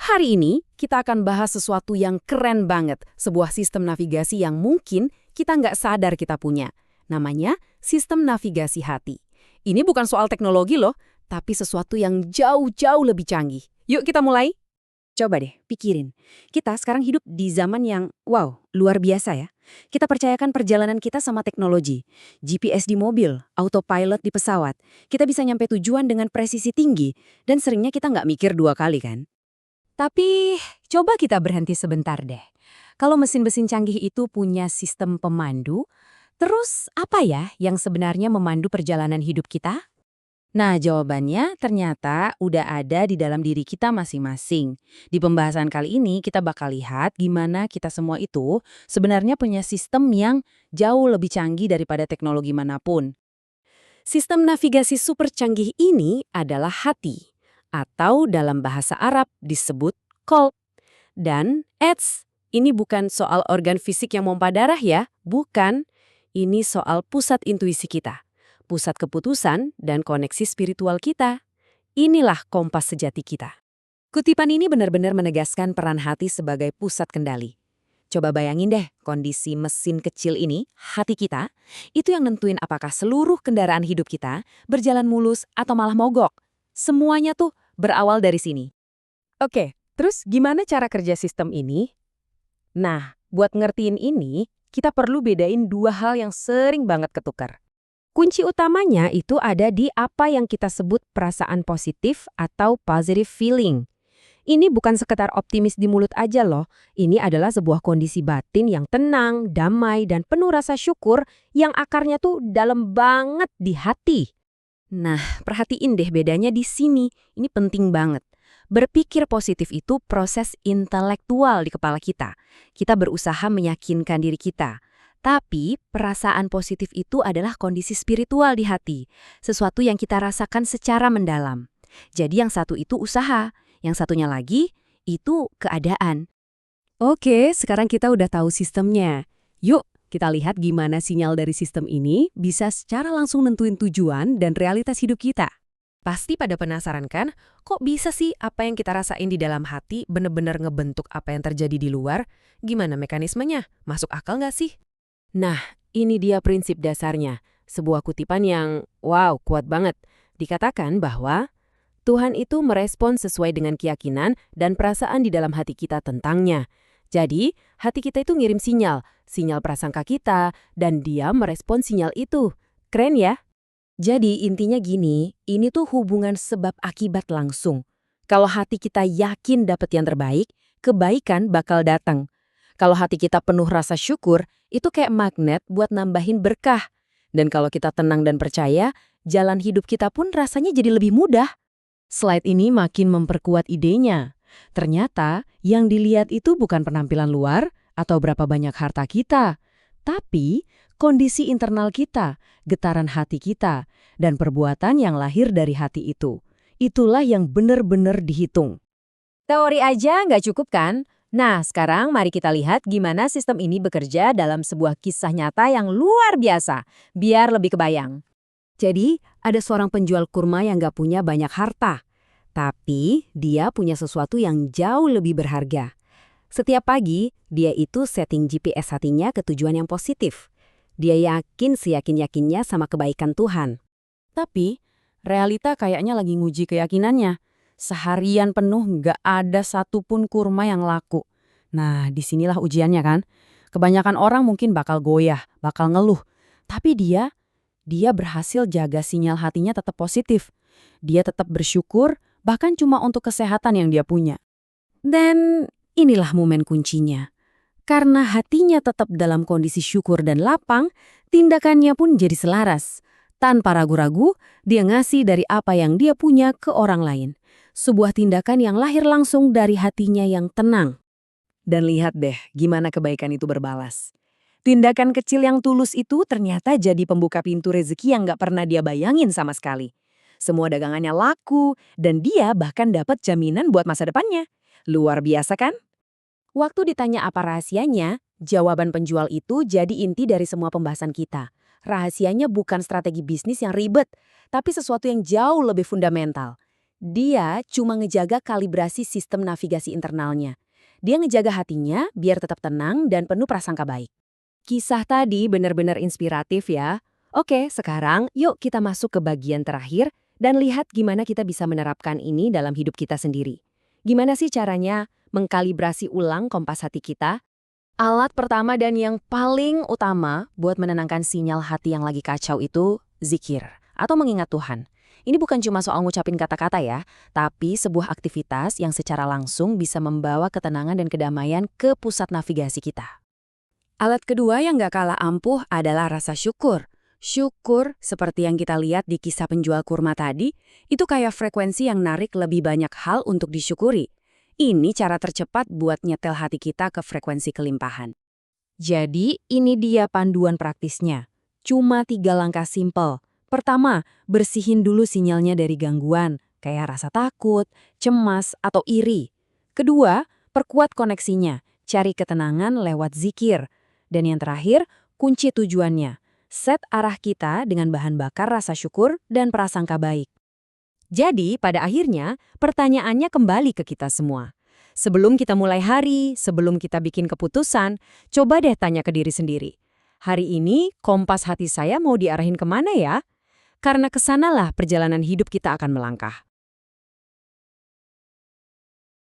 Hari ini kita akan bahas sesuatu yang keren banget, sebuah sistem navigasi yang mungkin kita nggak sadar kita punya. Namanya sistem navigasi hati. Ini bukan soal teknologi loh, tapi sesuatu yang jauh-jauh lebih canggih. Yuk kita mulai. Coba deh, pikirin. Kita sekarang hidup di zaman yang, wow, luar biasa ya. Kita percayakan perjalanan kita sama teknologi. GPS di mobil, autopilot di pesawat. Kita bisa nyampe tujuan dengan presisi tinggi. Dan seringnya kita nggak mikir dua kali kan? Tapi coba kita berhenti sebentar deh. Kalau mesin-mesin canggih itu punya sistem pemandu, terus apa ya yang sebenarnya memandu perjalanan hidup kita? Nah, jawabannya ternyata udah ada di dalam diri kita masing-masing. Di pembahasan kali ini kita bakal lihat gimana kita semua itu sebenarnya punya sistem yang jauh lebih canggih daripada teknologi manapun. Sistem navigasi super canggih ini adalah hati, atau dalam bahasa Arab disebut qalb. Dan, ini bukan soal organ fisik yang mompa darah ya, bukan. Ini soal pusat intuisi kita, pusat keputusan dan koneksi spiritual kita. Inilah kompas sejati kita. Kutipan ini benar-benar menegaskan peran hati sebagai pusat kendali. Coba bayangin deh, kondisi mesin kecil ini, hati kita, itu yang nentuin apakah seluruh kendaraan hidup kita berjalan mulus atau malah mogok. Semuanya tuh berawal dari sini. Oke, terus gimana cara kerja sistem ini? Nah, buat ngertiin ini, kita perlu bedain dua hal yang sering banget ketukar. Kunci utamanya itu ada di apa yang kita sebut perasaan positif atau positive feeling. Ini bukan sekedar optimis di mulut aja loh. Ini adalah sebuah kondisi batin yang tenang, damai, dan penuh rasa syukur yang akarnya tuh dalam banget di hati. Nah, perhatiin deh bedanya di sini. Ini penting banget. Berpikir positif itu proses intelektual di kepala kita. Kita berusaha meyakinkan diri kita. Tapi perasaan positif itu adalah kondisi spiritual di hati. Sesuatu yang kita rasakan secara mendalam. Jadi yang satu itu usaha, yang satunya lagi itu keadaan. Oke, sekarang kita udah tahu sistemnya. Yuk, kita lihat gimana sinyal dari sistem ini bisa secara langsung nentuin tujuan dan realitas hidup kita. Pasti pada penasaran kan, kok bisa sih apa yang kita rasain di dalam hati bener-bener ngebentuk apa yang terjadi di luar? Gimana mekanismenya? Masuk akal nggak sih? Nah, ini dia prinsip dasarnya. Sebuah kutipan yang, wow, kuat banget. Dikatakan bahwa Tuhan itu merespon sesuai dengan keyakinan dan perasaan di dalam hati kita tentangnya. Jadi, hati kita itu ngirim sinyal prasangka kita, dan dia merespon sinyal itu. Keren ya? Jadi intinya gini, ini tuh hubungan sebab akibat langsung. Kalau hati kita yakin dapat yang terbaik, kebaikan bakal datang. Kalau hati kita penuh rasa syukur, itu kayak magnet buat nambahin berkah. Dan kalau kita tenang dan percaya, jalan hidup kita pun rasanya jadi lebih mudah. Slide ini makin memperkuat idenya. Ternyata yang dilihat itu bukan penampilan luar atau berapa banyak harta kita, tapi kondisi internal kita, getaran hati kita, dan perbuatan yang lahir dari hati itu. Itulah yang benar-benar dihitung. Teori aja nggak cukup kan? Nah, sekarang mari kita lihat gimana sistem ini bekerja dalam sebuah kisah nyata yang luar biasa, biar lebih kebayang. Jadi, ada seorang penjual kurma yang gak punya banyak harta. Tapi, dia punya sesuatu yang jauh lebih berharga. Setiap pagi, dia itu setting GPS hatinya ke tujuan yang positif. Dia yakin seyakin-yakinnya sama kebaikan Tuhan. Tapi, realita kayaknya lagi nguji keyakinannya. Seharian penuh gak ada satupun kurma yang laku. Nah, disinilah ujiannya kan. Kebanyakan orang mungkin bakal goyah, bakal ngeluh. Tapi dia berhasil jaga sinyal hatinya tetap positif. Dia tetap bersyukur, bahkan cuma untuk kesehatan yang dia punya. Dan inilah momen kuncinya. Karena hatinya tetap dalam kondisi syukur dan lapang, tindakannya pun jadi selaras. Tanpa ragu-ragu, dia ngasih dari apa yang dia punya ke orang lain. Sebuah tindakan yang lahir langsung dari hatinya yang tenang. Dan lihat deh gimana kebaikan itu berbalas. Tindakan kecil yang tulus itu ternyata jadi pembuka pintu rezeki yang gak pernah dia bayangin sama sekali. Semua dagangannya laku, dan dia bahkan dapat jaminan buat masa depannya. Luar biasa kan? Waktu ditanya apa rahasianya, jawaban penjual itu jadi inti dari semua pembahasan kita. Rahasianya bukan strategi bisnis yang ribet, tapi sesuatu yang jauh lebih fundamental. Dia cuma ngejaga kalibrasi sistem navigasi internalnya. Dia ngejaga hatinya biar tetap tenang dan penuh prasangka baik. Kisah tadi benar-benar inspiratif ya. Oke, sekarang yuk kita masuk ke bagian terakhir dan lihat gimana kita bisa menerapkan ini dalam hidup kita sendiri. Gimana sih caranya mengkalibrasi ulang kompas hati kita? Alat pertama dan yang paling utama buat menenangkan sinyal hati yang lagi kacau itu zikir atau mengingat Tuhan. Ini bukan cuma soal ngucapin kata-kata ya, tapi sebuah aktivitas yang secara langsung bisa membawa ketenangan dan kedamaian ke pusat navigasi kita. Alat kedua yang gak kalah ampuh adalah rasa syukur. Syukur, seperti yang kita lihat di kisah penjual kurma tadi, itu kayak frekuensi yang narik lebih banyak hal untuk disyukuri. Ini cara tercepat buat nyetel hati kita ke frekuensi kelimpahan. Jadi, ini dia panduan praktisnya. Cuma 3 langkah simpel. Pertama, bersihin dulu sinyalnya dari gangguan, kayak rasa takut, cemas, atau iri. Kedua, perkuat koneksinya, cari ketenangan lewat zikir. Dan yang terakhir, kunci tujuannya. Set arah kita dengan bahan bakar rasa syukur dan prasangka baik. Jadi, pada akhirnya, pertanyaannya kembali ke kita semua. Sebelum kita mulai hari, sebelum kita bikin keputusan, coba deh tanya ke diri sendiri. Hari ini, kompas hati saya mau diarahin kemana ya? Karena kesanalah perjalanan hidup kita akan melangkah.